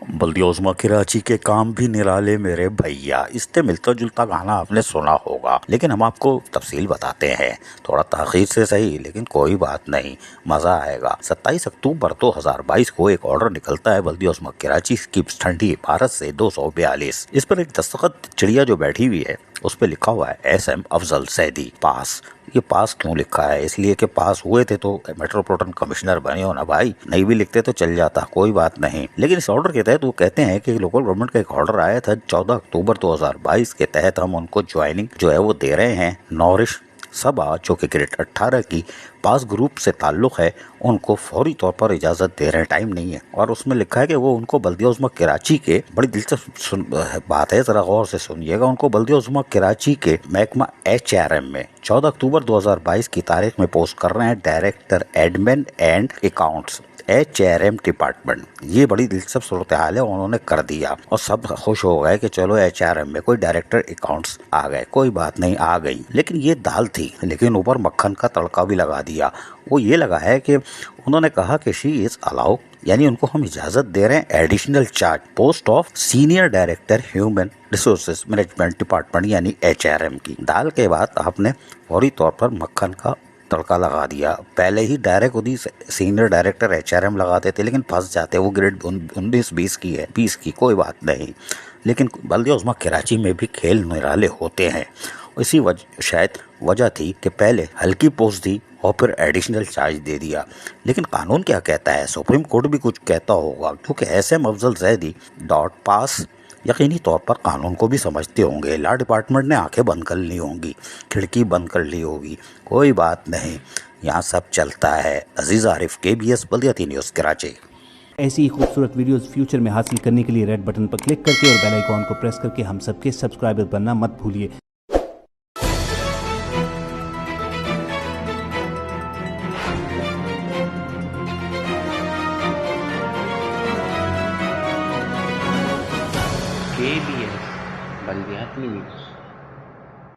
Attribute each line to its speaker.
Speaker 1: बल्दियोज़मा कराची के काम भी निराले मेरे भैया। इससे मिलता जुलता गाना आपने सुना होगा, लेकिन हम आपको तफसील बताते हैं, थोड़ा ताख़ीर से सही, लेकिन कोई बात नहीं, मज़ा आएगा। 27 अक्टूबर 2022 को एक ऑर्डर निकलता है बल्दियोज़मा कराची की ठंडी इमारत से 242। इस पर एक दस्तखत चिड़िया जो बैठी हुई है उस पर लिखा हुआ है SM अफजल सैदी पास। ये पास क्यों लिखा है? इसलिए कि पास हुए थे तो मेट्रोपॉलिटन कमिश्नर बने हो ना भाई, नहीं भी लिखते तो चल जाता, कोई बात नहीं। लेकिन इस ऑर्डर के तहत वो कहते हैं कि लोकल गवर्नमेंट का एक ऑर्डर आया था 14 अक्टूबर 2022 के तहत हम उनको ज्वाइनिंग जो है वो दे रहे हैं। नॉरिश सबा जो कि ग्रेड 18 की पास ग्रुप से ताल्लुक है, उनको फौरी तौर पर इजाज़त दे रहे हैं, टाइम नहीं है। और उसमें लिखा है कि वो उनको बल्दियोज़मा कराची के, बड़ी दिलचस्प बात है, ज़रा गौर से सुनिएगा, उनको बल्दियोज़मा कराची के महकमा HRM में 14 अक्टूबर 2022 की तारीख में पोस्ट कर रहे हैं director admin and accounts HRM department. ये बड़ी दिलचस्प सूरत हाल है, उन्होंने कर दिया और सब खुश हो गए कि चलो HRM में कोई डायरेक्टर अकाउंट्स आ गए, कोई बात नहीं, आ गई। लेकिन ये दाल थी, लेकिन ऊपर मक्खन का तड़का भी लगा दिया। वो ये लगा है कि उन्होंने कहा कि शी इज अलाउ, यानी उनको हम इजाजत दे रहे हैं additional charge post of senior director human resources management department यानी HRM की। दाल के बाद आपने फौरी तौर पर मक्खन का तड़का लगा दिया। पहले ही डायरेक्ट उदी सीनियर डायरेक्टर HRM लगाते थे, लेकिन फंस जाते, वो ग्रेड 19-20 की है, 20 की, कोई बात नहीं। लेकिन बल्दियोज़मा कराची में भी खेल निराले होते हैं। इसी शायद वजह थी कि पहले हल्की पोस्ट दी और फिर एडिशनल चार्ज दे दिया। लेकिन कानून क्या कहता है? सुप्रीम कोर्ट भी कुछ कहता होगा, क्योंकि SM अफजल जैदी डॉट पास यकीनी तौर पर कानून को भी समझते होंगे। लॉ डिपार्टमेंट ने आंखें बंद कर ली होंगी, खिड़की बंद कर ली होगी, कोई बात नहीं, यहाँ सब चलता है। अजीज आरिफ, KBS बल्दियाती न्यूज़ कराची।
Speaker 2: ऐसी ही खूबसूरत वीडियोस फ्यूचर में हासिल करने के लिए रेड बटन पर क्लिक करके और बेल आइकॉन को प्रेस करके हम सबके सब्सक्राइबर बनना मत भूलिए।
Speaker 3: KBS बल्दियाती न्यूज़।